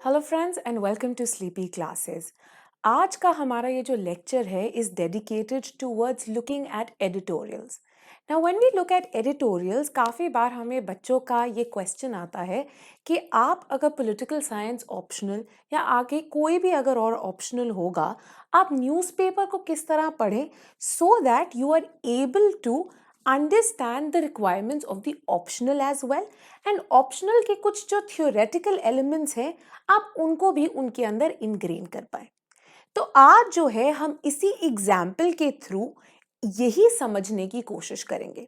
Hello friends and welcome to Sleepy Classes. आज का हमारा ये जो लेक्चर है is dedicated towards looking at editorials. Now when we look at editorials, काफ़ी बार हमें बच्चों का ये क्वेश्चन आता है कि आप अगर पॉलिटिकल साइंस ऑप्शनल या आगे कोई भी अगर और ऑप्शनल होगा, आप न्यूज़पेपर को किस तरह पढ़ें so that you are able to understand the requirements of the optional as well, and optional के कुछ जो theoretical elements हैं आप उनको भी उनके अंदर ingrain कर पाए। तो आज जो है हम इसी एग्जाम्पल के थ्रू यही समझने की कोशिश करेंगे।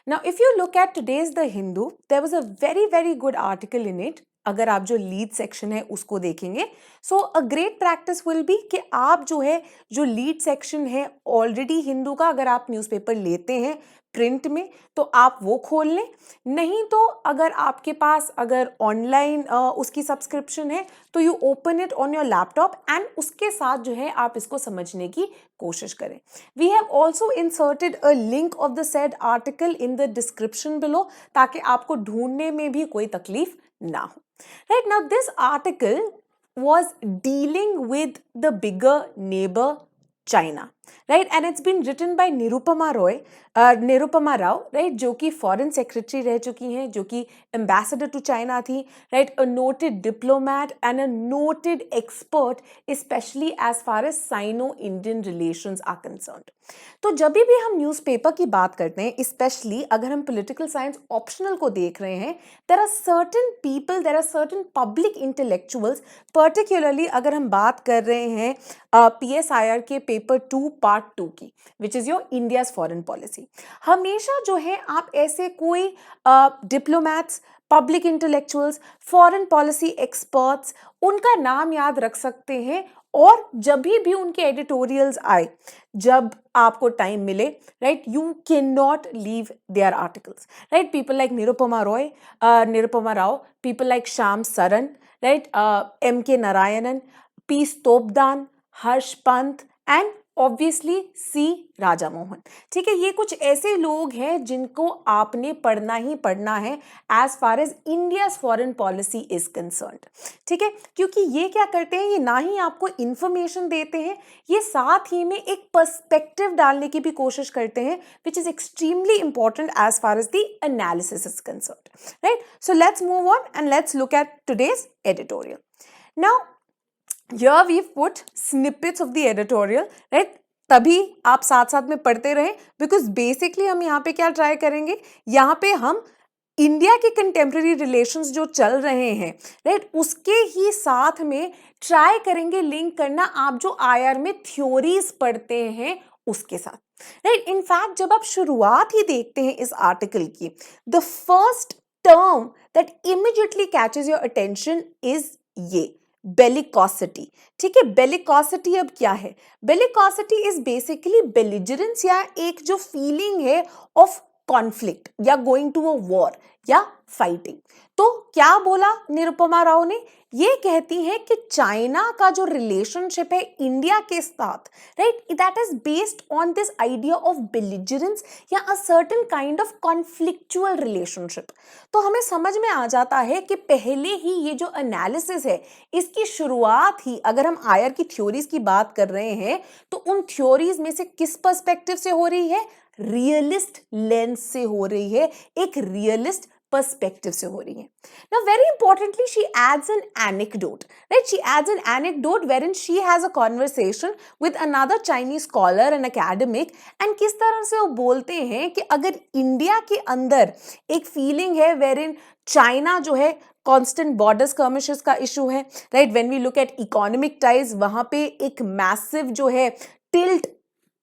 Now if you look at today's The Hindu, there was a very good article in it। अगर आप जो लीड सेक्शन है उसको देखेंगे, so a great practice will be कि आप जो है जो लीड सेक्शन है ऑलरेडी हिंदू का, अगर आप न्यूज़पेपर लेते हैं प्रिंट में तो आप वो खोल लें, नहीं तो अगर आपके पास अगर ऑनलाइन उसकी सब्सक्रिप्शन है तो you open it on your laptop and उसके साथ जो है आप इसको समझने की कोशिश करें। We have also inserted a link of the said article in the description below ताकि आपको ढूंढने में भी कोई तकलीफ ना हो। Right now this article was dealing with the bigger neighbor China, right? And it's been written by Nirupama Rao, right? जो कि फॉरेन सेक्रेटरी रह चुकी हैं, जो कि एम्बेसडर टू चाइना थी, right? A noted diplomat and a noted expert, especially as far as Sino-Indian relations are concerned. तो जब भी हम न्यूज़पेपर की बात करते हैं, स्पेशली अगर हम पॉलिटिकल साइंस ऑप्शनल को देख रहे हैं, there are certain people, there are certain public intellectuals, particularly अगर हम बात कर रहे हैं PSIR के पेपर 2 पार्ट 2 की, which is your India's foreign policy, हमेशा जो है आप ऐसे कोई diplomats, public intellectuals, foreign policy experts, उनका नाम याद रख सकते हैं। और जब भी उनके एडिटोरियल्स आए, जब आपको टाइम मिले, right, you can not leave there articles, right. People like Nirupama Rao, people like Shyam Saran, right, MK Narayanan, P Stobdan, Harsh Pant and obviously C Raja Mohan. ठीक है, ये कुछ ऐसे लोग हैं जिनको आपने पढ़ना ही पढ़ना है as far as India's foreign policy is concerned. ठीक है, क्योंकि ये क्या करते हैं, ये ना ही आपको इंफॉर्मेशन देते हैं, ये साथ ही में एक पर्सपेक्टिव डालने की भी कोशिश करते हैं, which is extremely important as far as the analysis is concerned, right. So let's move on and let's look at today's editorial. Now here we've put snippets of the editorial, right? तभी आप साथ साथ में पढ़ते रहें, because basically हम यहाँ पे क्या ट्राई करेंगे, यहाँ पे हम इंडिया के कंटेम्प्रेरी रिलेशंस जो चल रहे हैं, राइट, उसके ही साथ में ट्राई करेंगे लिंक करना आप जो IR में थ्योरीज पढ़ते हैं उसके साथ, राइट। इनफैक्ट जब आप शुरुआत ही देखते हैं इस आर्टिकल की, the first term that immediately catches your attention is ये बेलिकॉसिटी। ठीक है, बेलिकॉसिटी अब क्या है? बेलिकॉसिटी इज बेसिकली बेलिजरेंस या एक जो फीलिंग है ऑफ कॉन्फ्लिक्ट या गोइंग टू अ वॉर या फाइटिंग। तो क्या बोला निरुपमा राव ने? ये कहती है कि चाइना का जो रिलेशनशिप है इंडिया के साथ, right, that is based on this idea of belligerence या a certain kind of conflictual relationship. तो हमें समझ में आ जाता है कि पहले ही ये जो एनालिसिस है इसकी शुरुआत ही, अगर हम IR की थ्योरीज की बात कर रहे हैं तो उन थ्योरीज में से किस पर्सपेक्टिव से हो रही है? रियलिस्ट लेंस से हो रही है, एक रियलिस्ट पर्सपेक्टिव से हो रही है। Now very importantly she adds an anecdote, right? She adds an anecdote wherein she has a conversation with another Chinese scholar and academic, and किस तरह से वो बोलते हैं कि अगर इंडिया के अंदर एक फीलिंग है wherein चाइना जो है constant border skirmishes का इशू है, right? When we look at economic ties, वहां पे एक massive जो है tilt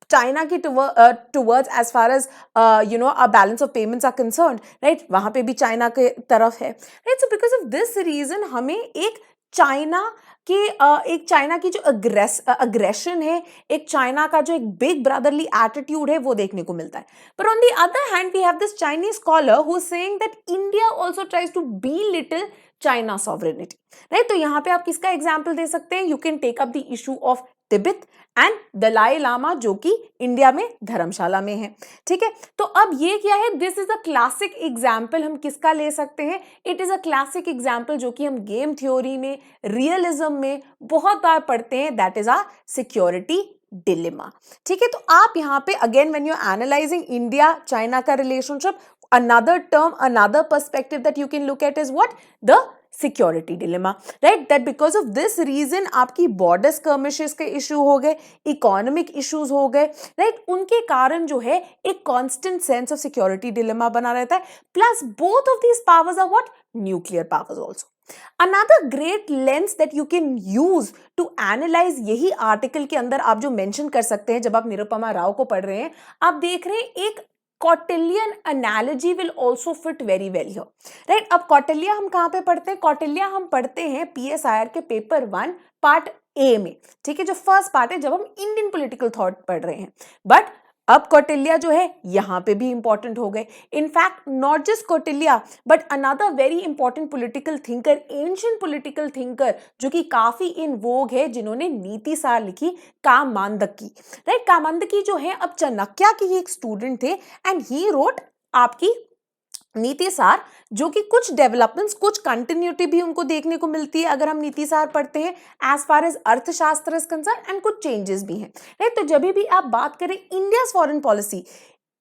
चाइना की towards as far as a balance of payments are concerned, right, वहां पे भी चाइना के तरफ है, right. So because of this reason हमें एक चाइना की जो अग्रेशन है, एक चाइना का जो एक बिग ब्रदरली एटीट्यूड है वो देखने को मिलता है। पर on the other hand we have this Chinese scholar who is saying that India also tries to belittle China sovereignty, right. तो यहाँ पे आप किसका एग्जाम्पल दे सकते हैं? You can take up the issue of Tibet and Dalai Lama जो कि इंडिया में धर्मशाला में है। ठीक है, तो अब ये क्या है, this is a classic example. हम किसका ले सकते हैं, it is a classic example जो कि हम गेम थ्योरी में, रियलिज्म में बहुत बार पढ़ते हैं, that is a security dilemma. ठीक है, तो आप यहाँ पे again when you are analysing India China का relationship, another term, another perspective that you can look at is what? The security dilemma, right? That because of this reason आपकी border skirmishes के issue हो गए, economic issues हो गए, right? उनके कारण जो है एक constant sense of security dilemma बना रहता है, plus both of these powers are what? Nuclear powers also. Another great lens that you can use to analyze, यही आर्टिकल के अंदर आप जो मेंशन कर सकते हैं जब आप निरुपमा राव को पढ़ रहे हैं, आप देख रहे हैं एक कौटिल्यन analogy will also fit very well here, right? अब कौटिल्य हम कहाँ पे पढ़ते हैं, कौटिल्य हम पढ़ते हैं PSIR के पेपर 1 पार्ट ए में। ठीक है, जो फर्स्ट पार्ट है जब हम इंडियन पॉलिटिकल थॉट पढ़ रहे हैं, बट अब कौटिल्य जो है यहाँ पे भी इंपॉर्टेंट हो गए। In fact not just Kautilya but another very important political thinker, ancient political thinker जो कि काफी इन वोग है, जिन्होंने नीति सार लिखी, कामांदकी, राइट? कामांदकी जो है अब चाणक्य के ही एक स्टूडेंट थे एंड ही रोट आपकी नीति सार, जो कि कुछ डेवलपमेंट्स, कुछ कंटिन्यूटी भी उनको देखने को मिलती है अगर हम नीति सार पढ़ते हैं एज फार एज अर्थशास्त्र इज कंसर्न, एंड कुछ चेंजेस भी हैं, राइट? तो जब भी आप बात करें India foreign policy,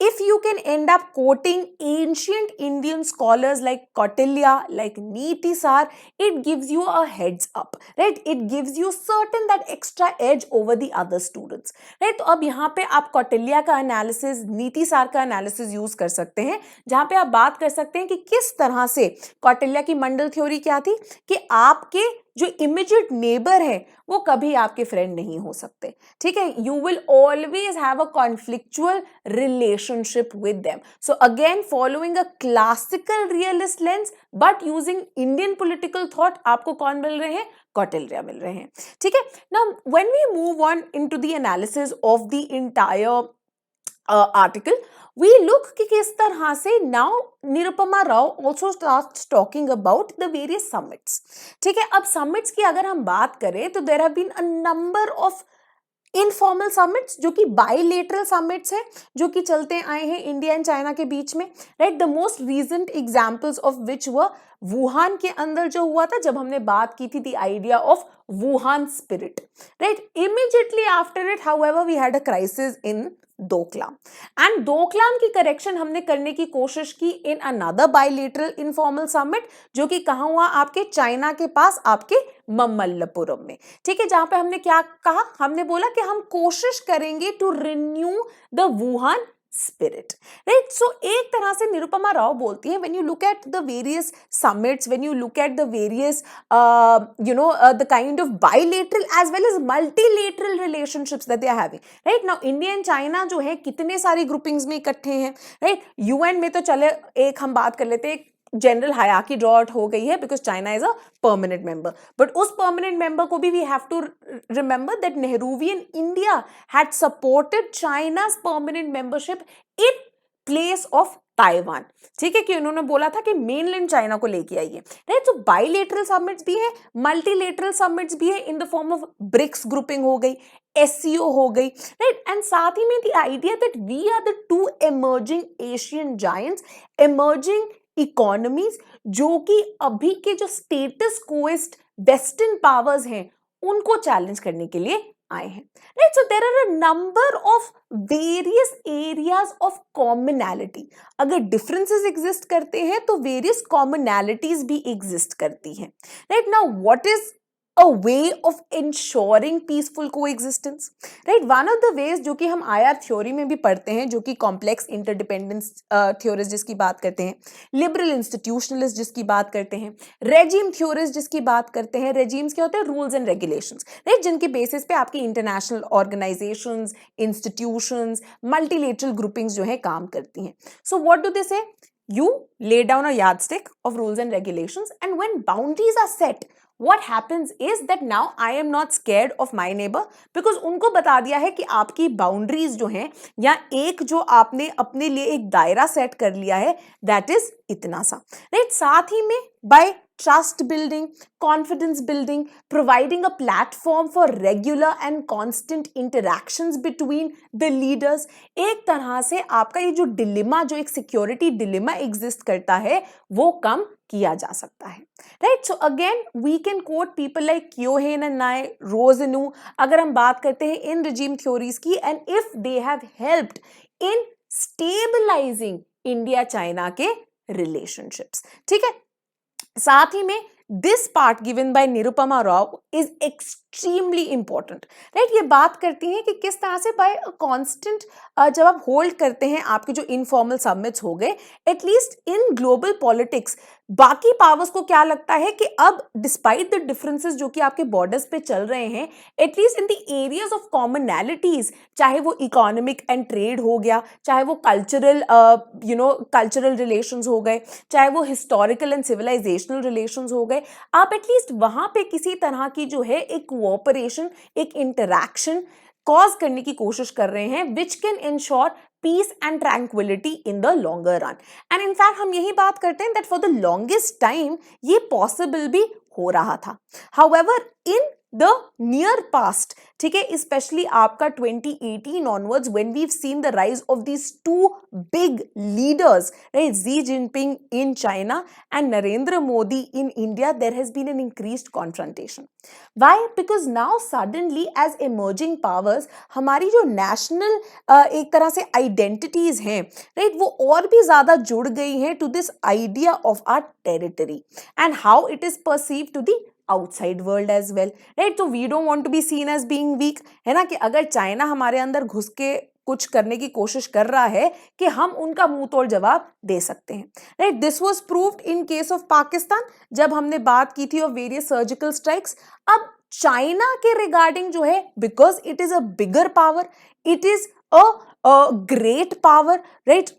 if you can end up quoting ancient Indian scholars like Kautilya, like Niti Sar, it gives you a heads up, right? It gives you certain that extra edge over the other students, right? तो अब यहाँ पे आप कौटिल्य का analysis, नीति सार का analysis use कर सकते हैं, जहाँ पे आप बात कर सकते हैं कि किस तरह से कौटिल्य की मंडल थ्योरी क्या थी कि आपके जो इमीडिएट नेबर है वो कभी आपके फ्रेंड नहीं हो सकते। ठीक है, you will always have a conflictual relationship with them. So again following a classical realist lens but using Indian political thought, आपको कौन मिल रहे हैं, कौटिल्य मिल रहे हैं। ठीक है, now when we move on into the analysis of the entire article, we look कि किस तरह से now Nirupama Rao also starts talking about the various summits. ठीक है, अब summits की अगर हम बात करें तो there have been a number of informal summits जो कि बाइलेटरल समिट्स हैं, जो कि चलते आए हैं इंडिया एंड चाइना के बीच में, right? The most recent examples of which were Wuhan के अंदर जो हुआ था जब हमने बात की थी the idea of Wuhan spirit, right? Immediately after it however we had a crisis in Doklam, and Doklam की करेक्शन हमने करने की कोशिश की in another bilateral informal summit जो कि कहाँ हुआ, आपके चाइना के पास, आपके ममल्लपुरम में। ठीक है, जहां पे हमने क्या कहा, हमने बोला कि हम कोशिश करेंगे to renew the Wuhan spirit, right? So एक तरह से निरुपमा राव बोलती है, when you look at the various summits, when you look at the various the kind of bilateral as well as multilateral relationships that they are having, right? Now India and China जो है कितने सारी groupings में इकट्ठे हैं, right? UN में तो चले, एक हम बात कर लेते हैं, जनरल हायरार्की ड्रॉ आउट हो गई है because China is a permanent member, but उस परमानेंट मेंबर को भी we have to remember that Nehruvian India had supported China's permanent membership in place of Taiwan. ठीक है, कि उन्होंने बोला था कि मेनलैंड चाइना को लेके आइए, राइट? तो बाइलेटरल समिट्स भी है, मल्टीलेटरल समिट्स भी है in the form of BRICS grouping हो गई, SCO हो गई, राइट? एंड साथ ही में the idea that we are the two emerging Asian giants, emerging economies जो कि अभी के जो स्टेटस कोइस्ट वेस्टर्न पावर्स हैं उनको चैलेंज करने के लिए आए हैं, right? So there are a number of various areas of commonality. अगर डिफरेंसेस एग्जिस्ट करते हैं तो वेरियस कॉमनैलिटीज भी एग्जिस्ट करती हैं, right? Now what is a way of ensuring peaceful coexistence, right? One of the ways जो कि हम IR theory में भी पढ़ते हैं, जो कि complex interdependence theories जिसकी बात करते हैं, liberal institutionalist जिसकी बात करते हैं, regime theories जिसकी बात करते हैं। regimes क्या होते हैं? rules and regulations, right? जिनके basis पे आपकी international organizations, institutions, multilateral groupings जो है काम करती हैं। So what do they say? You lay down a yardstick of rules and regulations, and when boundaries are set, what happens is that now I am not scared of my neighbor, because उनको बता दिया है कि आपकी boundaries जो हैं या एक जो आपने अपने लिए एक दायरा सेट कर लिया है, that is इतना सा, राइट? साथ ही में by trust building, confidence building, providing a platform for regular and constant interactions between the leaders. एक तरह से आपका ये जो डिलेमा, जो एक सिक्योरिटी डिलेमा एग्जिस्ट करता है, वो कम किया जा सकता है, right? So again we can quote people like Keohane and Nye, Rosenau, अगर हम बात करते हैं इन रिजीम थ्योरीज की, and if they have helped in stabilising India China के रिलेशनशिप्स, ठीक है? साथ ही में this part given by Nirupama Rao is extremely important, right? ये बात करती हैं कि किस तरह से बाय कॉन्स्टेंट जब आप होल्ड करते हैं आपके जो इनफॉर्मल समिट्स हो गए, एटलीस्ट इन ग्लोबल पॉलिटिक्स बाकी पावर्स को क्या लगता है कि अब डिस्पाइट द डिफरेंसेस जो कि आपके बॉर्डर्स पे चल रहे हैं, at least in the areas of commonalities, चाहे वो इकोनॉमिक एंड ट्रेड हो गया, चाहे वो कल्चरल कल्चरल रिलेशंस हो गए, चाहे वो हिस्टोरिकल एंड सिविलाइजेशनल रिलेशंस हो गए, आप एटलीस्ट वहां पे किसी तरह की जो है एक कोऑपरेशन, एक इंटरैक्शन कॉज करने की कोशिश कर रहे हैं, which can ensure peace and tranquillity in the longer run. And in fact हम यही बात करते हैं that for the longest time ये पॉसिबल भी हो रहा था। However in the near past, ठीक है, स्पेशली आपका 2018 onwards when we have seen the rise of these two big leaders, right, Xi Jinping in China and Narendra Modi in India, there has been an increased confrontation. Why? Because now suddenly as emerging powers हमारी जो national एक तरह से identities हैं, right, वो और भी ज़्यादा जुड़ गई हैं to this idea of our territory and how it is perceived to the outside world as well, right? So we don't want to be seen as being weak, है ना, कि अगर चाइना हमारे अंदर घुस के कुछ करने की कोशिश कर रहा है कि हम उनका मुंह तोड़ जवाब दे सकते हैं, right? This was proved in case of Pakistan जब हमने बात की थी ऑफ वेरियस सर्जिकल स्ट्राइक्स। अब चाइना के रिगार्डिंग जो है, because it is a bigger power, it is a great power, right?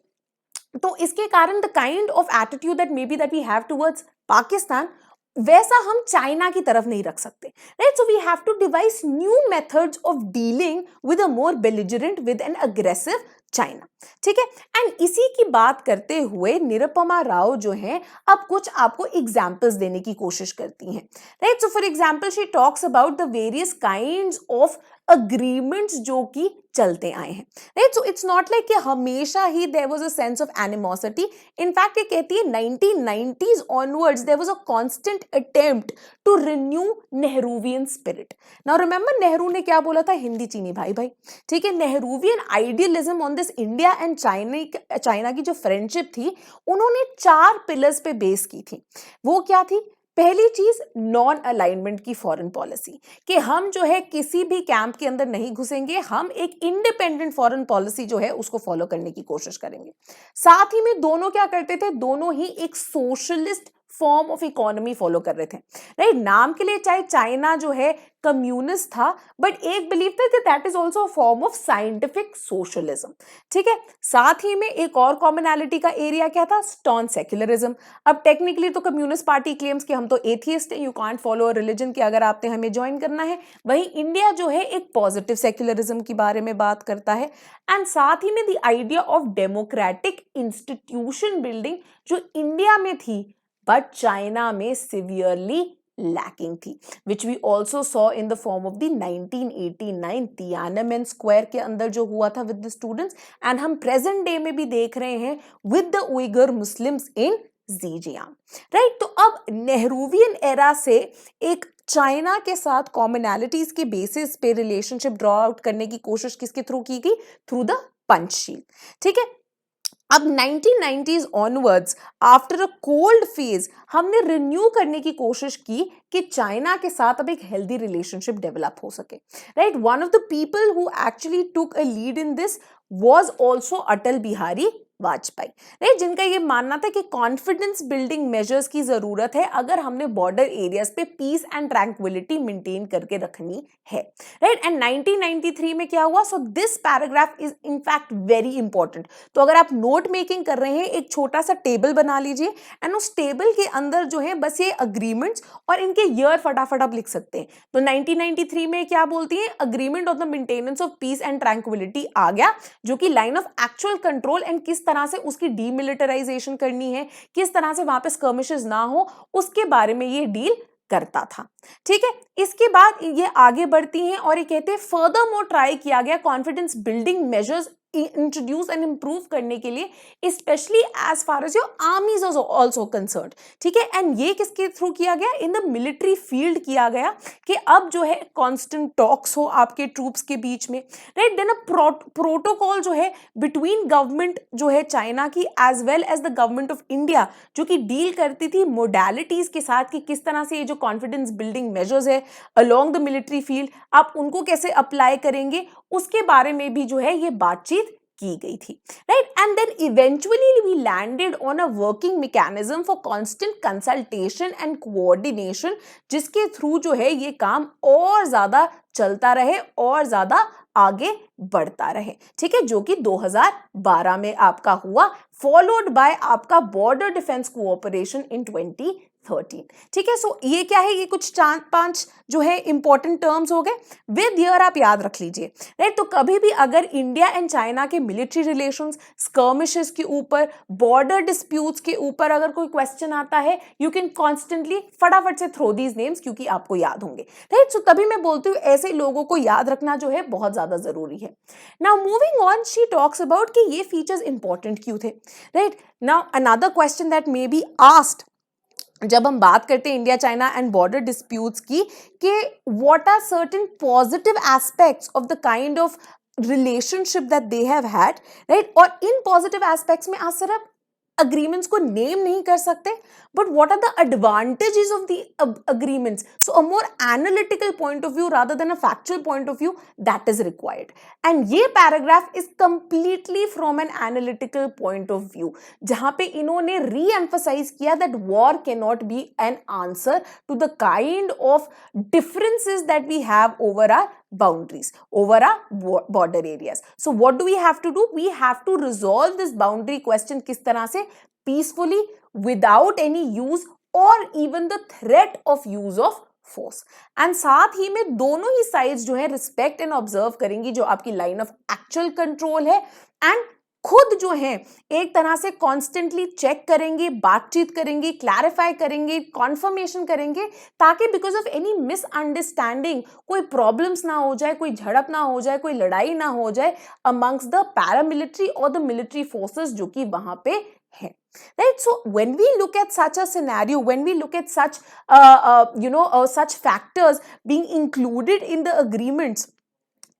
तो इसके कारण the kind of attitude that may be that we have towards Pakistan, वैसा हम चाइना की तरफ नहीं रख सकते, right? So we have to devise new methods of dealing with a more belligerent, with an aggressive China, ठीक है? एंड इसी की बात करते हुए निरुपमा राव जो है अब कुछ आपको एग्जाम्पल्स देने की कोशिश करती हैं, right? So for example she talks about the various kinds of agreements जो कि चलते आए हैं, right? So it's not like कि हमेशा ही there was a sense of animosity. In fact ये कहती है 1990s onwards there was a constant attempt to renew Nehruvian spirit. Now remember Nehru ने क्या बोला था, हिंदी चीनी भाई भाई, ठीक है? Nehruvian idealism on this India and China की जो फ्रेंडशिप थी, उन्होंने 4 पिलर्स पे बेस की थी। वो क्या थी? पहली चीज नॉन अलाइनमेंट की फॉरेन पॉलिसी, कि हम जो है किसी भी कैंप के अंदर नहीं घुसेंगे, हम एक इंडिपेंडेंट फॉरेन पॉलिसी जो है उसको फॉलो करने की कोशिश करेंगे। साथ ही में दोनों क्या करते थे, दोनों ही एक socialist form of economy follow कर रहे थे, राइट? नाम के लिए चाहे चाइना जो है कम्युनिस्ट था, बट एक बिलीव था कि that is also a form of scientific socialism, ठीक है? साथ ही में एक और कॉमनैलिटी का एरिया क्या था, स्टॉन सेक्युलरिज्म। अब टेक्निकली तो कम्युनिस्ट पार्टी क्लेम्स कि हम तो एथियस्ट हैं, you can't follow a religion, कि अगर आपने हमें ज्वाइन करना है। वहीं इंडिया जो है एक पॉजिटिव सेक्युलरिज्म के बारे में बात करता है, एंड साथ ही में the idea of democratic institution building जो इंडिया में थी बट चाइना में सिवियरली लैकिंग थी, which we also saw in the form of the 1989 Tiananmen Square के अंदर जो हुआ था विद द स्टूडेंट्स, एंड हम प्रेजेंट डे में भी देख रहे हैं with the Uighur Muslims in Xinjiang, right? तो अब नेहरूवियन एरा से एक चाइना के साथ कॉमनैलिटीज के बेसिस पे रिलेशनशिप ड्रॉ आउट करने की कोशिश किसके थ्रू की गई, थ्रू द पंचशील, ठीक है? अब 1990s onwards after a cold phase हमने रिन्यू करने की कोशिश की कि चाइना के साथ अब एक हेल्दी रिलेशनशिप डेवलप हो सके, right? One of the people who actually took a lead in this was also Atal Bihari Vajpayee, right? जिनका ये मानना था कि कॉन्फिडेंस बिल्डिंग मेजर्स की जरूरत है अगर हमने बॉर्डर एरियाज पे पीस एंड ट्रैंक्विलिटी मेंटेन करके रखनी है, राइट? एंड 1993 में क्या हुआ, so this paragraph is in fact very important. तो अगर आप नोट मेकिंग कर रहे हैं, एक छोटा सा टेबल बना लीजिए, एंड उस टेबल के अंदर जो है बस ये अग्रीमेंट्स और इनके ईयर फटाफट आप लिख सकते हैं। तो 1993 में क्या बोलती है, agreement of the maintenance of peace and tranquillity आ गया, जो कि line of actual control and किस तरह से उसकी डीमिलिटराइजेशन करनी है, किस तरह से वहां पे स्कर्मिशेस ना हो, उसके बारे में ये डील करता था। ठीक है, इसके बाद ये आगे बढ़ती हैं और ये कहते हैं फर्दर मोर ट्राई किया गया confidence building measures introduce and improve करने के लिए, specially as far as your armies also concerned. ठीक है, एंड ये किसके थ्रू किया गया, इन द मिलिट्री फील्ड किया गया कि अब जो है कांस्टेंट टॉक्स हो आपके ट्रूप्स के बीच में, राइट। देन अ प्रोटोकॉल जो है बिटवीन गवर्नमेंट जो है चाइना की as well as the government of India, जो कि डील करती थी मोडालिटीज के साथ कि किस तरह से ये जो कॉन्फिडेंस बिल्डिंग मेजर्स है अलोंग द मिलिट्री फील्ड आप उनको कैसे अप्लाई करेंगे, उसके बारे में भी जो है ये बातचीत की गई थी, राइट। And then eventually we landed on a working mechanism for constant consultation and coordination, जिसके थ्रू जो है ये काम और ज्यादा चलता रहे और ज्यादा आगे बढ़ता रहे। ठीक है, जो कि 2012 में आपका हुआ, फॉलोड बाय आपका बॉर्डर डिफेंस कोऑपरेशन इन 2013। ठीक है, सो ये क्या है, ये कुछ 4-5 जो है इंपॉर्टेंट टर्म्स हो गए। विद ईयर आप याद रख लीजिए, राइट। तो कभी भी अगर इंडिया एंड चाइना के मिलिट्री रिलेशंस, स्कर्मिशेस के ऊपर, बॉर्डर डिस्प्यूट्स के ऊपर अगर कोई क्वेश्चन आता है, यू कैन कॉन्स्टेंटली फटाफट से थ्रो दीज नेम्स, क्योंकि आपको याद होंगे, राइट। सो तभी मैं बोलती हूँ ऐसे लोगों को याद रखना जो है बहुत ज्यादा जरूरी है। Now moving on, she talks about कि ये फीचर्स इंपॉर्टेंट क्यों थे, राइट। Now another question that may be asked जब हम बात करते हैं India China and border disputes की, कि what are certain positive aspects of the kind of relationship that they have had, right. और इन पॉजिटिव एस्पेक्ट्स में आज सिर्फ अग्रीमेंट्स को नेम नहीं कर सकते, but what are the advantages of the agreements, so a more analytical point of view rather than a factual point of view that is required. And ये paragraph is completely from an analytical point of view, जहां पे इन्होंने reemphasise किया that war can not be an answer to the kind of differences that we have over our boundaries, over our border areas. So what do we have to do? We have to resolve this boundary question किस तरह से, peacefully, without any use or even the threat of use of force. And साथ ही में दोनों ही sides जो है respect and observe करेंगी जो आपकी line of actual control है, and खुद जो है एक तरह से कॉन्स्टेंटली चेक करेंगे, बातचीत करेंगे, क्लैरिफाई करेंगे, कॉन्फर्मेशन करेंगे, ताकि बिकॉज ऑफ एनी मिसअंडरस्टैंडिंग कोई प्रॉब्लम्स ना हो जाए, कोई झड़प ना हो जाए, कोई लड़ाई ना हो जाए अमंग्स द पैरामिलिट्री और द मिलिट्री फोर्सेस जो कि वहां पे है, right? So when we look at such a scenario, when we look at such such factors being included in the agreements,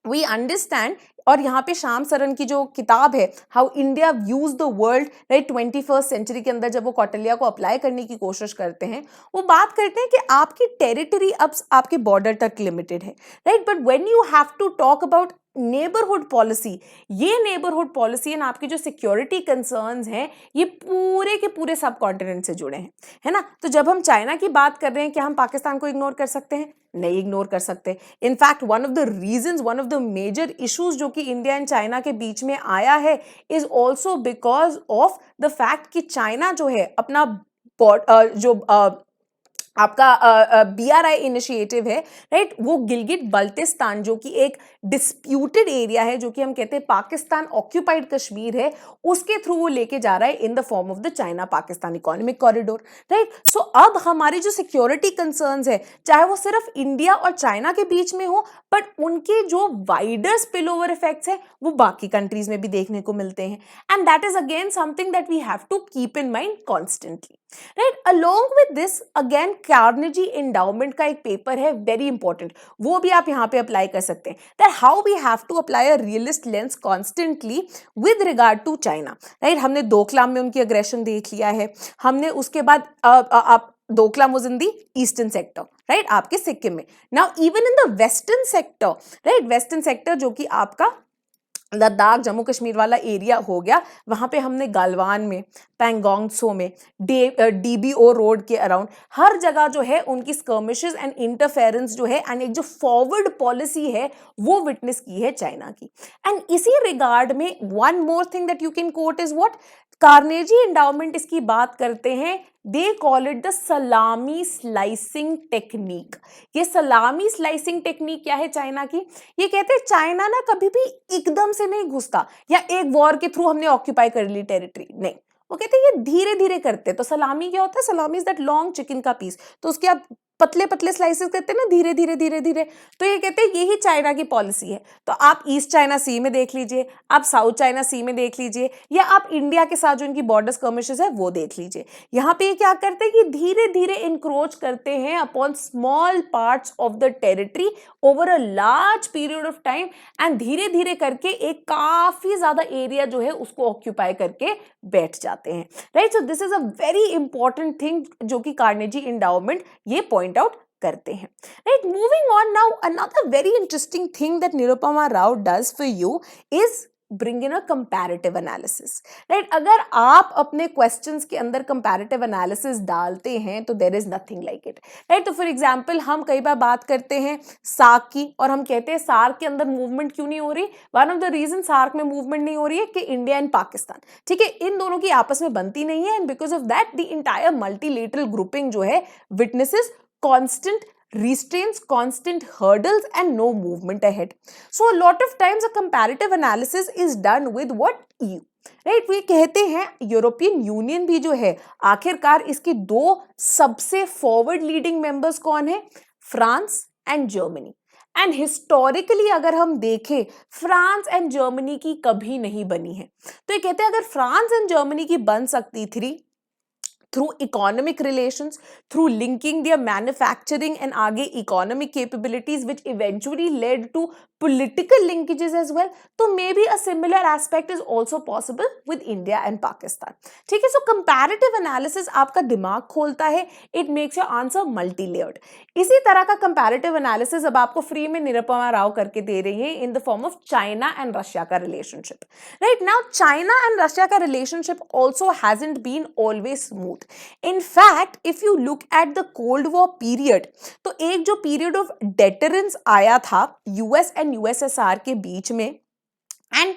we understand, और यहाँ पे श्याम सरन की जो किताब है how India views the world, right, 21st century के अंदर जब वो कौटिल्य को अप्लाई करने की कोशिश करते हैं, वो बात करते हैं कि आपकी टेरिटरी अब आपके बॉर्डर तक लिमिटेड है, right, but when you have to talk about neighbourhood policy, ये नेबरहुड पॉलिसी एंड आपकी जो सिक्योरिटी कंसर्न्स हैं ये पूरे के पूरे सब कॉन्टिनेंट से जुड़े हैं, है ना। तो जब हम चाइना की बात कर रहे हैं, क्या हम पाकिस्तान को इग्नोर कर सकते हैं? नहीं इग्नोर कर सकते। In fact one of the reasons, one of the major issues जो कि इंडिया एंड चाइना के बीच में आया है is also because of the fact कि चाइना जो है अपना जो आपका BRI इनिशिएटिव है, राइट, वो गिलगिट बल्तिस्तान जो कि एक डिस्प्यूटेड एरिया है, जो कि हम कहते हैं पाकिस्तान ऑक्यूपाइड कश्मीर है, उसके थ्रू वो लेके जा रहा है in the form of the China Pakistan economic corridor, right. So अब हमारी जो सिक्योरिटी कंसर्न्स है, चाहे वो सिर्फ इंडिया और चाइना के बीच में हो, बट उनके जो वाइडर स्पिल ओवर इफेक्ट्स है वो बाकी कंट्रीज में भी देखने को मिलते हैं, and that is again something that we have to keep in mind constantly, right. Along with this again Carnegie endowment का एक पेपर है वेरी इंपॉर्टेंट, वो भी आप यहाँ पे अप्लाई कर सकते हैं, that how we have to apply a realist lens constantly with regard to China, right. हमने डोकलाम में उनकी अग्रेशन देख लिया है, हमने उसके बाद आप Doklam was in the eastern sector, right, आपके सिक्किम में। Now even in the western sector, right, western sector जो कि आपका लद्दाख जम्मू कश्मीर वाला एरिया हो गया, वहां पे हमने गालवान में, पैंगोंग त्सो में, DBO रोड के अराउंड हर जगह जो है उनकी स्कर्मिशेस एंड इंटरफेरेंस जो है एंड एक जो फॉरवर्ड पॉलिसी है वो विटनेस की है चाइना की। एंड इसी रिगार्ड में one more thing that you can coat is what, Carnegie endowment इसकी बात करते हैं, दे कॉल इट द सलामी स्लाइसिंग टेक्निक। ये सलामी स्लाइसिंग टेक्निक क्या है चाइना की? ये कहते हैं चाइना ना कभी भी एकदम से नहीं घुसता या एक वॉर के थ्रू हमने ऑक्यूपाई कर ली टेरिटरी, नहीं, वो कहते हैं ये धीरे धीरे करते। तो सलामी क्या होता है? सलामी इज दैट लॉन्ग चिकन का पीस, तो उसके आप पतले पतले स्लाइसेस करते हैं ना, धीरे धीरे धीरे धीरे। तो ये कहते हैं यही चाइना की पॉलिसी है। तो आप ईस्ट चाइना सी में देख लीजिए, आप साउथ चाइना सी में देख लीजिए, या आप इंडिया के साथ जो इनकी बॉर्डर स्कर्मिशेस है वो देख लीजिए। यहाँ पे ये क्या करते हैं कि धीरे धीरे इंक्रोच करते हैं upon small parts of the territory over a large period of time, and धीरे धीरे करके एक काफी ज्यादा एरिया जो है उसको ऑक्यूपाई करके बैठ जाते हैं, right. So this is a very important thing जो कि कार्नेजी एंडाउमेंट ये पॉइंट आउट करते हैं, right. Moving on now, another very interesting thing that Nirupama Rao does for you is bring in a comparative analysis, right? अगर आप अपने questions के अंदर comparative analysis डालते हैं तो there is nothing like it, right? तो for example हम कई बार बात करते हैं सार्क की और हम कहते हैं सार्क के अंदर मूवमेंट क्यों नहीं हो रही? One of the reason SAARC में मूवमेंट नहीं हो रही है कि इंडिया एंड पाकिस्तान, ठीक है, इन दोनों की आपस में बनती नहीं है, and because of that the entire multilateral grouping जो है witnesses constant restraints, constant hurdles and no movement ahead. So a lot of times a comparative analysis is done with what? EU, right. वो कहते हैं European union भी जो है आखिरकार इसके दो सबसे फॉरवर्ड लीडिंग मेंबर्स कौन है? France and Germany. And historically अगर हम देखें फ्रांस एंड जर्मनी की कभी नहीं बनी है। तो ये कहते हैं अगर फ्रांस एंड जर्मनी की बन सकती थी through economic relations, through linking their manufacturing and आगे economic capabilities which eventually led to political linkages as well, तो maybe a similar aspect is also possible with India and Pakistan, ठीक है। So comparative analysis आपका दिमाग खोलता है, it makes your answer multi-layered। इसी तरह का comparative analysis अब आपको फ्री में निरुपमा राव करके दे रही है in the form of China and Russia का relationship, right? Now China and Russia का relationship also hasn't been always smooth। In fact, if you look at the Cold War period, तो एक जो period of deterrence आया था US and USSR के बीच में, एंड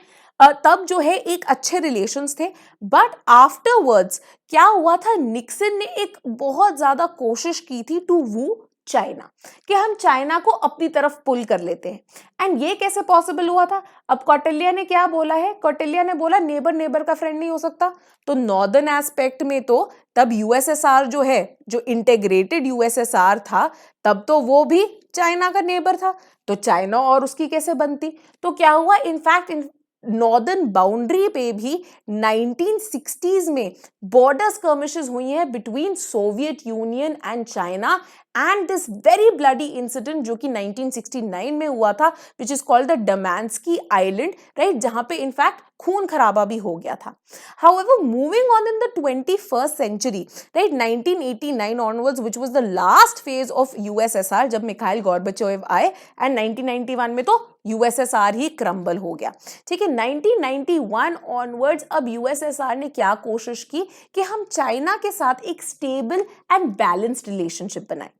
तब जो है एक अच्छे रिलेशंस थे, बट आफ्टरवर्ड्स क्या हुआ था? निक्सन ने एक बहुत ज्यादा कोशिश की थी टू वू चाइना, कि हम चाइना को अपनी तरफ पुल कर लेते हैं। एंड ये कैसे पॉसिबल हुआ था? अब कौटिल्य ने क्या बोला है? कौटिल्य ने बोला नेबर नेबर का फ्रेंड नहीं हो सकता। तो नॉर्दर्न एस्पेक्ट में तो तब यूएसएसआर जो है, जो इंटेग्रेटेड यूएसएसआर था, तब तो वो भी चाइना का नेबर था, तो चाइना और उसकी कैसे बनती? तो क्या हुआ? इनफैक्ट नॉर्दर्न बाउंड्री पे भी 1960s में बॉर्डर स्कर्मिशेस हुई हैं between Soviet Union and China, and this very bloody incident जो कि 1969 में हुआ था, which is called the Damansky island, right, जहां पे इनफैक्ट खून खराबा भी हो गया था। However, moving on in the 21st century, right, 1989 onwards, which was the last phase of USSR, जब मिखाइल गोर्बाचोव आए, एंड 1991 में तो यूएसएसआर ही क्रम्बल हो गया, ठीक है। 1991 ऑनवर्ड्स अब यूएसएसआर ने क्या कोशिश की कि हम चाइना के साथ एक स्टेबल एंड बैलेंस्ड रिलेशनशिप बनाए,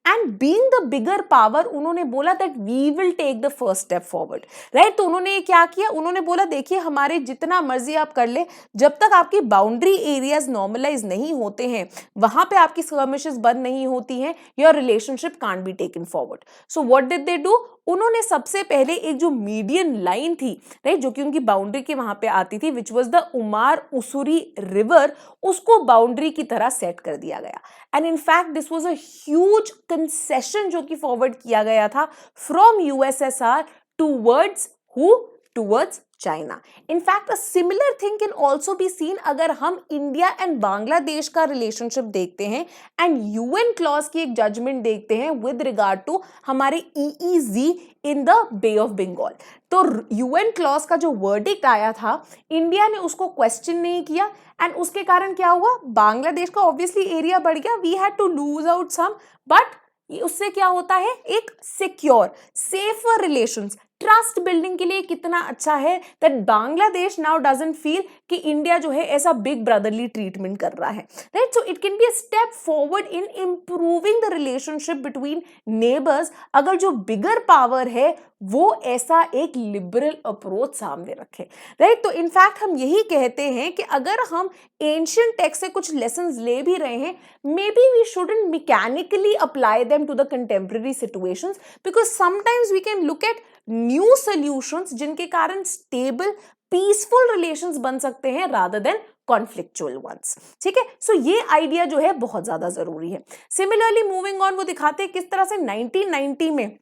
and being the bigger power उन्होंने बोला that we will take the first step forward, right. तो उन्होंने क्या किया? उन्होंने बोला देखिए हमारे जितना मर्जी आप कर ले, जब तक आपकी बाउंड्री एरियाज नॉर्मलाइज नहीं होते हैं, वहां पे आपकी स्कर्मिशेस बंद नहीं होती हैं, your relationship can't be taken forward. So what did they do? उन्होंने सबसे पहले एक जो मीडियन लाइन थी, राइट, जो कि उनकी बाउंड्री के वहां पे आती थी, विच वाज द उमार उसूरी रिवर, उसको बाउंड्री की तरह सेट कर दिया गया। And in fact this was a huge concession जो कि फॉरवर्ड किया गया था from USSR towards who? Towards China. In fact a similar thing can also be seen अगर हम इंडिया एंड बांग्लादेश का रिलेशनशिप देखते हैं एंड यूएन क्लॉज की एक जजमेंट देखते हैं विद रिगार्ड टू हमारे EEZ in the Bay of Bengal. तो यूएन क्लॉज का जो वर्डिक्ट आया था, इंडिया ने उसको क्वेश्चन नहीं किया, एंड उसके कारण क्या हुआ? बांग्लादेश का ऑब्वियसली एरिया बढ़ गया, we had to lose out some, but उससे क्या होता है? एक secure safer relations, trust building के लिए कितना अच्छा है that Bangladesh now doesn't feel कि इंडिया जो है ऐसा बिग ब्रदरली ट्रीटमेंट कर रहा है, right? So it can be a step forward in improving the relationship between neighbours अगर जो बिगर पावर है वो ऐसा एक लिबरल अप्रोच सामने रखे, राइट? तो इनफैक्ट हम यही कहते हैं कि अगर हम एंशियंट टेक्स्ट से कुछ लेसन्स ले भी रहे हैं, may be we shouldn't mechanically apply them to the contemporary situations, because sometimes we can look at new solutions जिनके कारण स्टेबल पीसफुल रिलेशंस बन सकते हैं रादर देन कॉन्फ्लिक्चुअल वंस, ठीक है? सो ये आइडिया जो है बहुत ज्यादा जरूरी है। सिमिलरली मूविंग ऑन, वो दिखाते हैं किस तरह से 1990 में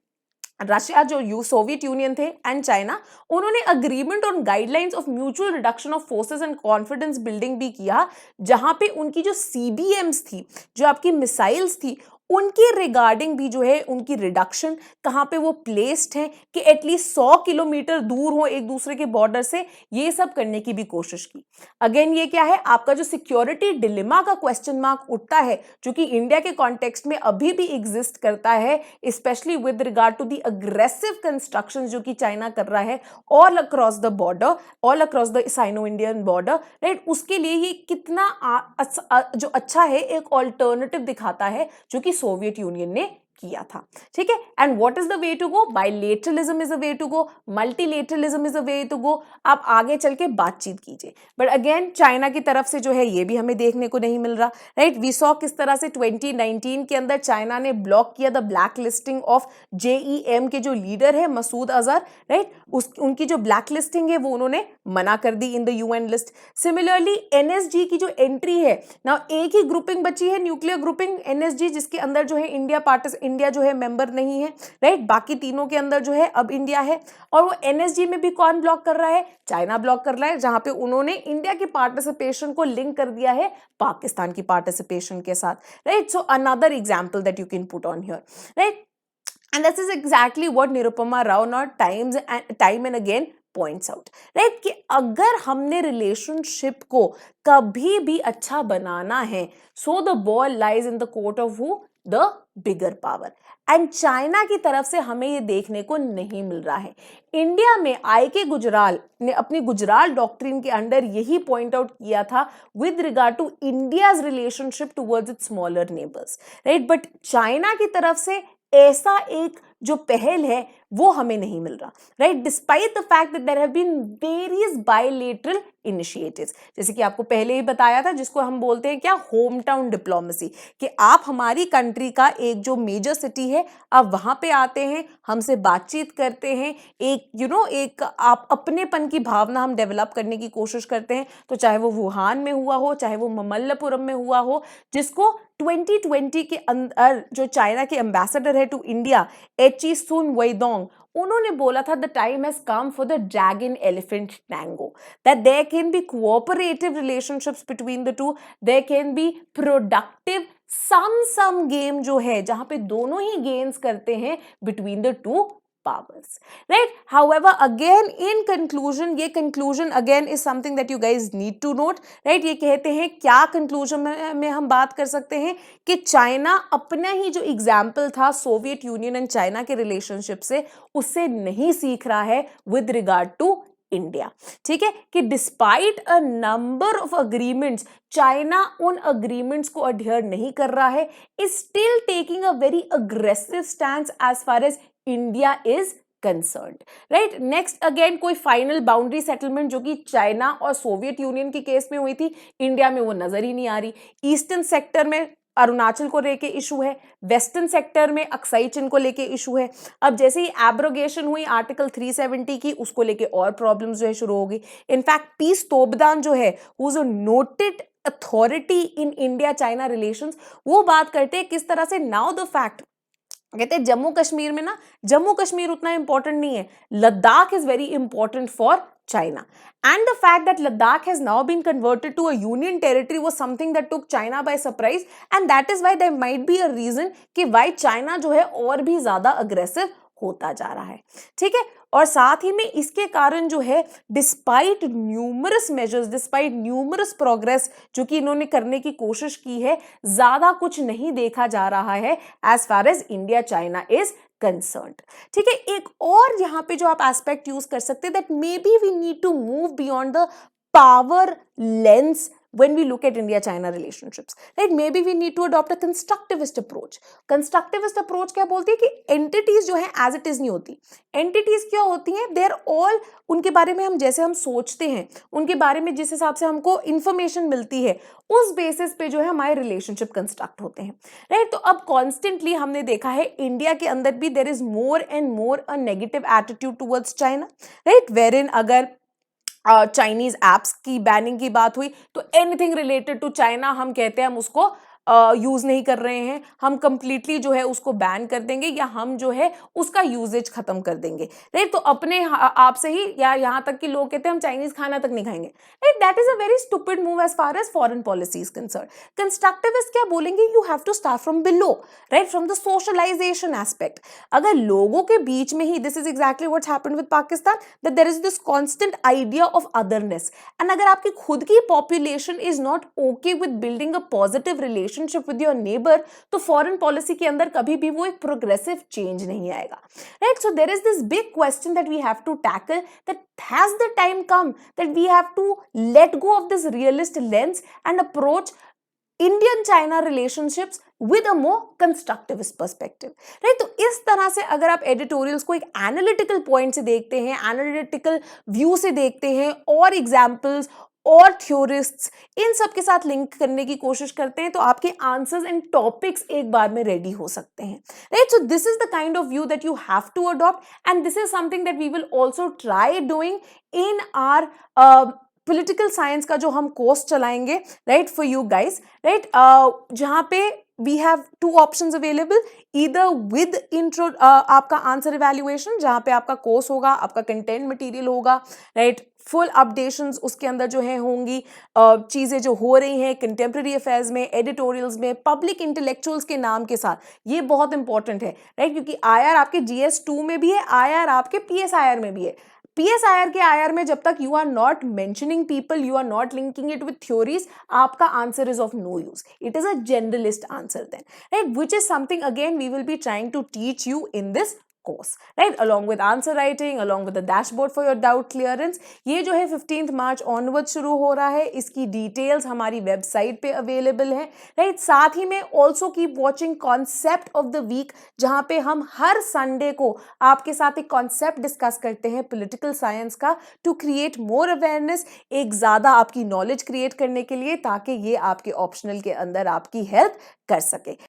रशिया जो सोवियत यूनियन थे एंड चाइना, उन्होंने agreement on guidelines of mutual reduction of forces and confidence building भी किया, जहां पे उनकी जो सीबीएम्स थी, जो आपकी मिसाइल्स थी, उनके रिगार्डिंग भी जो है उनकी रिडक्शन कहां पे वो प्लेस्ड है कि एटलीस्ट 100 किलोमीटर दूर हो एक दूसरे के बॉर्डर से, ये सब करने की भी कोशिश की। अगेन ये क्या है, आपका जो सिक्योरिटी डिलेमा का क्वेश्चन मार्क उठता है, जो कि इंडिया के कॉन्टेक्स्ट में अभी भी एग्जिस्ट करता है, specially with regard to the aggressive construction जो कि चाइना कर रहा है all across the border, all across the Sino Indian border, right? उसके लिए ये कितना जो अच्छा है एक ऑल्टरनेटिव दिखाता है जो कि सोवियत यूनियन ने किया था, ठीक है? And what is the way to go? Bilateralism is a way to go, multilateralism is a way to go. आप आगे चल के बातचीत कीजिए, बट अगेन चाइना की तरफ से जो है ये भी हमें देखने को नहीं मिल रहा, राइट? वी सॉ किस तरह से 2019 के अंदर चाइना ने ब्लॉक किया the black listing of JeM के जो लीडर है मसूद अजहर, राइट? उनकी जो ब्लैक लिस्टिंग है वो उन्होंने मना कर दी in the UN list. Similarly NSG की जो एंट्री है, ना एक ही ग्रुपिंग बची है, न्यूक्लियर ग्रुपिंग एनएसजी, जिसके अंदर जो है इंडिया जो है मेंबर नहीं है, राइट? बाकी तीनों के अंदर जो है अब इंडिया है, और वो एनएसजी में भी कौन ब्लॉक कर रहा है? चाइना ब्लॉक कर रहा है, जहां पे उन्होंने इंडिया की पार्टिसिपेशन को लिंक कर दिया है पाकिस्तान की पार्टिसिपेशन के साथ, right? So another example that you can put on here, right? And this is exactly what Nirupama Rao not time and again points out, right? कि अगर हमने रिलेशनशिप को कभी भी अच्छा बनाना है, so the ball lies in the court of who? The bigger power. And China की तरफ से हमें ये देखने को नहीं मिल रहा है। इंडिया में आई.के. गुजराल ने अपनी गुजराल डॉक्ट्रिन के अंडर यही पॉइंट आउट किया था with regard to India's relationship towards its smaller neighbours, right? But China की तरफ से ऐसा एक जो पहल है वो हमें नहीं मिल रहा, right? Despite the fact that there have been various bilateral initiatives, जैसे कि आपको पहले ही बताया था, जिसको हम बोलते हैं क्या? होम टाउन डिप्लोमेसी, कि आप हमारी कंट्री का एक जो मेजर सिटी है, आप वहां पे आते हैं, हमसे बातचीत करते हैं, एक एक आप अपनेपन की भावना हम डेवलप करने की कोशिश करते हैं। तो चाहे वो वुहान में हुआ हो, चाहे वो ममल्लापुरम में हुआ हो, जिसको 2020 के अंदर जो चाइना के एम्बेसडर है टू इंडिया एची सुन वेइडोंग, उन्होंने बोला था the time has come for the dragon elephant tango, that there can be cooperative relationships between the two, there can be productive sum game जो है जहां पे दोनों ही गेन्स करते हैं between the two powers, right? However, again in conclusion, ये conclusion again is something that you guys need to note, right? ये कहते हैं क्या conclusion में हम बात कर सकते हैं कि चाइना अपना ही जो एग्जाम्पल था सोवियत यूनियन एंड चाइना के रिलेशनशिप से, उससे नहीं सीख रहा है विद रिगार्ड टू इंडिया, ठीक है? कि despite a number of agreements, China उन अग्रीमेंट्स को अडहियर नहीं कर रहा है, is still taking a very aggressive stand as far as India is concerned, right? Next again कोई फाइनल बाउंड्री सेटलमेंट जो कि चाइना और सोवियत यूनियन के केस में हुई थी, इंडिया में वो नजर ही नहीं आ रही। ईस्टर्न सेक्टर में अरुणाचल को लेके इशू है, वेस्टर्न सेक्टर में अक्साई चिन को लेके इशू है। अब जैसे ही एब्रोगेशन हुई आर्टिकल 370 की, उसको लेके और प्रॉब्लम्स जो है शुरू हो गई। इनफैक्ट पीस तोबदान जो है, who is a noted authority in India China relations, वो बात करते हैं किस तरह से नाउ द फैक्ट, कहते हैं जम्मू कश्मीर में ना, जम्मू कश्मीर उतना इंपॉर्टेंट नहीं है, Ladakh is very important for China, and the fact that Ladakh has now been converted to a union territory was something that took China by surprise, and that is why there might be a reason कि why China जो है और भी ज्यादा aggressive होता जा रहा है, ठीक है? और साथ ही में इसके कारण जो है despite numerous measures, despite numerous progress जो कि इन्होंने करने की कोशिश की है, ज्यादा कुछ नहीं देखा जा रहा है as far as India China is concerned. ठीक है, एक और यहाँ पे जो आप एस्पेक्ट यूज कर सकते हैं, that may be we need to move beyond the power lens when we look at India-China relationships, right? Maybe we need to adopt a constructivist approach. Constructivist approach क्या बोलती है कि entities जो हैं as it is नहीं होती. Entities क्या होती हैं? They're all, उनके बारे में हम जैसे हम सोचते हैं, उनके बारे में जिस हिसाब से हमको information मिलती है, उस बेसिस पे जो है हमारे रिलेशनशिप कंस्ट्रक्ट होते हैं, राइट? तो अब कॉन्स्टेंटली हमने देखा है इंडिया के अंदर भी there is more and more a negative attitude towards China, right? Wherein अगर चाइनीज एप्स की बैनिंग की बात हुई तो एनीथिंग रिलेटेड टू चाइना हम कहते हैं हम उसको यूज नहीं कर रहे हैं, हम कंप्लीटली जो है उसको बैन कर देंगे या हम जो है उसका यूजेज खत्म कर देंगे, राइट? तो अपने आप से ही, या यहाँ तक कि लोग कहते हैं हम चाइनीज खाना तक नहीं खाएंगे, right? That is a very stupid move as far as foreign policy is concern. Constructivist क्या बोलेंगे? You have to start from below, right? From the socialization aspect. अगर लोगों के बीच में ही, this is exactly what's happened with Pakistan, that there is this constant idea of otherness, and अगर आपकी खुद की population is not okay with building a positive relationship with your neighbor, तो फॉरेन पॉलिसी के अंदर कभी भी वो एक प्रोग्रेसिव चेंज नहीं आएगा, right? So there is this big question that we have to tackle, that has the time come that we have to let go of this realist lens and approach Indian China relationships with a more constructivist perspective, right? तो इस तरह से अगर आप editorials को एक analytical point से देखते हैं, एनालिटिकल व्यू से देखते हैं, और एग्जाम्पल्स और थ्योरिस्ट्स इन सब के साथ लिंक करने की कोशिश करते हैं, तो आपके आंसर्स एंड टॉपिक्स एक बार में रेडी हो सकते हैं, right? So this is the kind of view that you have to adopt, and this is something that we will also try doing in our political science का जो हम course चलाएंगे, right, for you guys, right? जहाँ पे we have two options available, either with intro आपका answer evaluation, जहाँ पे आपका कोर्स होगा, आपका कंटेंट मटेरियल होगा, राइट? फुल अपडेशंस उसके अंदर जो है होंगी, चीज़ें जो हो रही हैं कंटेम्प्रेरी अफेयर्स में, एडिटोरियल्स में, पब्लिक इंटेलेक्चुअल्स के नाम के साथ, ये बहुत इंपॉर्टेंट है, राइट? क्योंकि IR आपके GS2 में भी है, IR आपके PSIR में भी है। PSIR के IR में जब तक you are not mentioning people, you are not linking it with theories, आपका answer is of no use. It is a generalist answer then, right? Which is something again we will be trying to teach you in this course, right? Along with answer writing, along with the dashboard for your doubt clearance. ये जो है 15th मार्च onward शुरू हो रहा है, इसकी details हमारी website पे अवेलेबल है, राइट? साथ ही में also keep watching concept of the week, जहाँ पे हम हर संडे को आपके साथ एक कॉन्सेप्ट डिस्कस करते हैं पॉलिटिकल साइंस का, टू क्रिएट मोर अवेयरनेस, एक ज़्यादा आपकी नॉलेज क्रिएट करने के लिए, ताकि ये आपके ऑप्शनल के अंदर आपकी हेल्प कर सके।